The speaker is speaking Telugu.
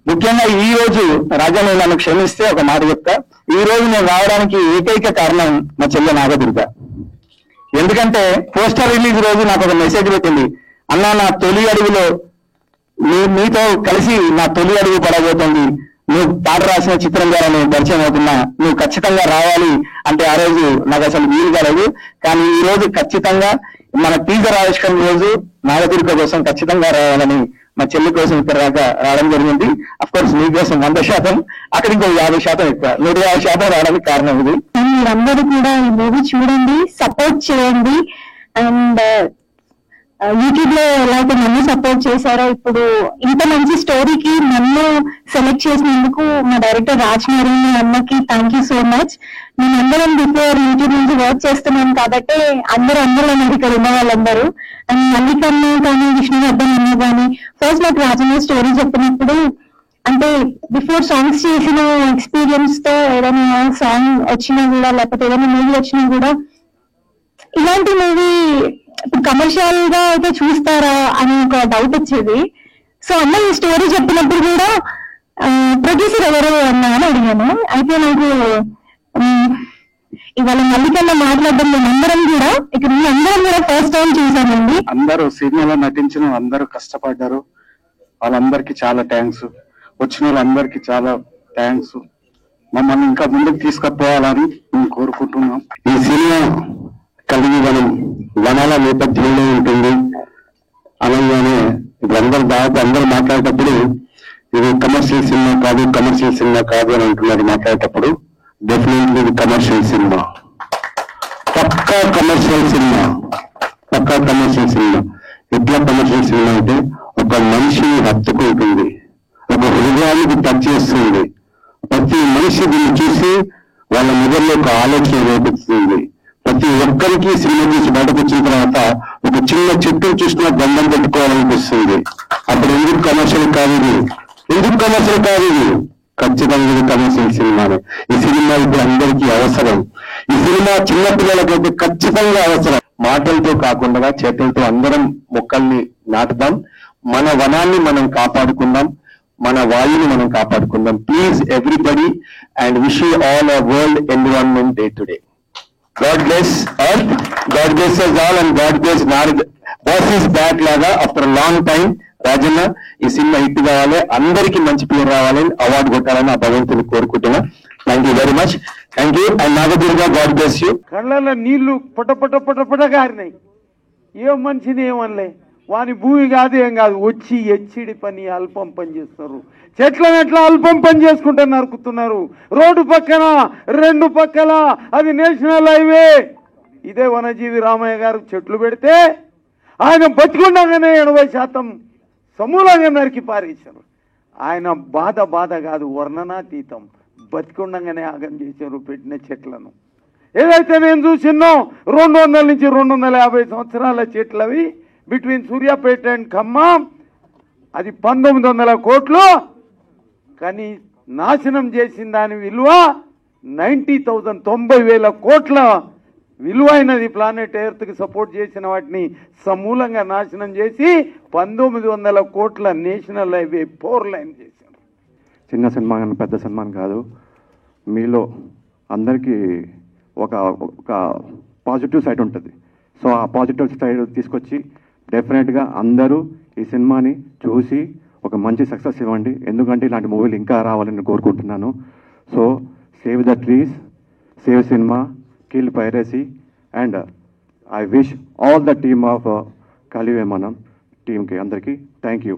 ముఖ్యంగా ఈ రోజు రాజా నేను నన్ను క్షమిస్తే ఒక మాట చెప్తా. ఈ రోజు నేను రావడానికి ఏకైక కారణం మా చెల్లె నాగదుర్గ. ఎందుకంటే పోస్టర్ రిలీజ్ రోజు నాకు ఒక మెసేజ్ పెట్టింది, అన్న నా తొలి అడుగులో మీతో కలిసి నా తొలి అడుగు పడబోతుంది, నువ్వు పాట రాసిన చిత్రం ద్వారా నేను పరిచయం అవుతున్నా, నువ్వు ఖచ్చితంగా రావాలి అంటే ఆ రోజు నాకు అసలు వీలు కాలేదు. కానీ ఈ రోజు ఖచ్చితంగా మన టీజర్ ఆవిష్కరణ రోజు నాగదుర్గ కోసం ఖచ్చితంగా రావాలని మా చెల్లి కోసం ఇక్కడ దాకా రావడం జరిగింది. అఫ్ కోర్స్ మీకోసం 100%, అక్కడికి 50% ఎక్కువ, 150% రావడానికి కారణం ఇది. మీరందరూ కూడా ఈ మూవీ చూడండి, సపోర్ట్ చేయండి. అండ్ యూట్యూబ్ లో ఎలాగో నన్ను సపోర్ట్ చేశారో, ఇప్పుడు ఇంత మంచి స్టోరీకి నన్ను సెలెక్ట్ చేసినందుకు మా డైరెక్టర్ రాజ్కుమారి అన్నకి థ్యాంక్ యూ సో మచ్. మేమందరం బిఫోర్ యూట్యూబ్ నుంచి వర్క్ చేస్తున్నాం కాబట్టి అందరూ ఇక్కడ ఉన్న వాళ్ళందరూ. అండ్ మల్లికన్న కానీ విష్ణువర్ధన్ అన్న కానీ ఫస్ట్ నాకు రాజన్న స్టోరీ చెప్పినప్పుడు, అంటే బిఫోర్ సాంగ్స్ చేసిన ఎక్స్పీరియన్స్ తో ఏదైనా సాంగ్ వచ్చినా కూడా, లేకపోతే ఏదైనా మూవీ వచ్చినా కూడా, ఇలాంటి మూవీ ఇప్పుడు కమర్షియల్ గా అయితే చూస్తారా అని ఒక డౌట్ వచ్చేది. సో అన్న ఈ స్టోరీ చెప్పినప్పుడు కూడా ప్రొడ్యూసర్ ఎవరు అన్నా అని అడిగాను. అయితే నాకు ఇవాళ మల్లికన్న మాట్లాడడం మేమందరం కూడా ఇక్కడ అందరం కూడా ఫస్ట్ టైం చూసామండి. అందరూ సినిమాలో నటించిన అందరూ కష్టపడ్డారు, వాళ్ళందరికీ చాలా థ్యాంక్స్. వచ్చిన వాళ్ళందరికీ చాలా థ్యాంక్స్. మమ్మల్ని ఇంకా ముందుకు తీసుకుపోవాలని మేము కోరుకుంటున్నాం. ఈ సినిమా కలిగి వనాల నేపథ్యంలో ఉంటుంది అనగానే అందరూ మాట్లాడేటప్పుడు ఇది కమర్షియల్ సినిమా కాదు అని అంటున్నారు. మాట్లాడేటప్పుడు డెఫినెట్లీ ఇది కమర్షియల్ సినిమా, పక్కా కమర్షియల్ సినిమా. ఎట్లా కమర్షియల్ సినిమా అంటే ఒక మనిషిని హత్తుకుంటుంది, ఒక హృదయానికి టచ్ చేస్తుంది. ప్రతి మనిషి దీన్ని చూసి వాళ్ళ మొదల్లో ఒక ఆలోచన రేపిస్తుంది. ప్రతి ఒక్కరికి సినిమా చూసి బయటకు వచ్చిన తర్వాత ఒక చిన్న చెట్టు చూసినా దండం పెట్టుకోవాలనిపిస్తుంది. అప్పుడు ఎందుకు కమర్షియల్ కాదు ఇది? ఖచ్చితంగా ఇది కమర్షియల్ సినిమానే. ఈ సినిమా ఇప్పుడు అందరికీ అవసరం. ఈ సినిమా చిన్నపిల్లలకైతే ఖచ్చితంగా అవసరం. మాటలతో కాకుండా చేతులతో అందరం మొక్కల్ని నాటుదాం, మన వనాన్ని మనం కాపాడుకుందాం, మన వాయుని మనం కాపాడుకుందాం. Please everybody and wish you all a world environment day today. God bless earth, God bless us all, and God bless Narad. Boss is back లాగా ఆఫ్టర్ లాంగ్ టైం. రాజన్న ఈ సినిమా హిట్ కావాలి, అందరికీ మంచి పేరు రావాలని, అవార్డు కొట్టాలని ఆ భగవంతుని కోరుకుంటున్నా. Thank you very much. Thank you. And Nagadurga, God bless you. కళ్ళల్లో నీళ్లు పట గారినాయి. ఏం మనిషిని ఏమనలే, వాని భూమి కాదు ఏం కాదు, వచ్చి ఎచ్చిడి పని అల్పం పని చేస్తారు. చెట్లను ఎట్లా అల్పం పని చేసుకుంటే నరుకుతున్నారు. రోడ్డు పక్కన 2 పక్కల అది నేషనల్ హైవే. ఇదే వనజీవి రామయ్య గారు చెట్లు పెడితే ఆయన బతికుండగానే 80% సమూలంగా నరికి పారేశారు. ఆయన బాధ కాదు, వర్ణనాతీతం. బతికుండగానే ఆగం చేశారు పెట్టిన చెట్లను. ఏదైతే నేను చూసినో 200 నుంచి 250 సంవత్సరాల చెట్లు అవి బిట్వీన్ సూర్యాపేట అండ్ ఖమ్మం. అది 1900 కోట్లు. కానీ నాశనం చేసిన దాని విలువ 90,000 90,000 కోట్ల విలువైనది. ప్లానెట్ ఎర్త్కి సపోర్ట్ చేసిన వాటిని సమూలంగా నాశనం చేసి 1900 కోట్ల నేషనల్ హైవే 4 లైన్ చేశారు. చిన్న సినిమా కానీ పెద్ద సినిమా కాదు, మీలో అందరికీ ఒక పాజిటివ్ సైడ్ ఉంటుంది. సో ఆ పాజిటివ్ సైడ్ తీసుకొచ్చి డెఫినెట్గా అందరూ ఈ సినిమాని చూసి ఒక మంచి సక్సెస్ ఇవ్వండి. ఎందుకంటే ఇలాంటి మూవీలు ఇంకా రావాలని కోరుకుంటున్నాను. So save the trees, save cinema, kill piracy, and I wish all the team of కలివేమనం టీమ్కి అందరికీ థ్యాంక్ యూ.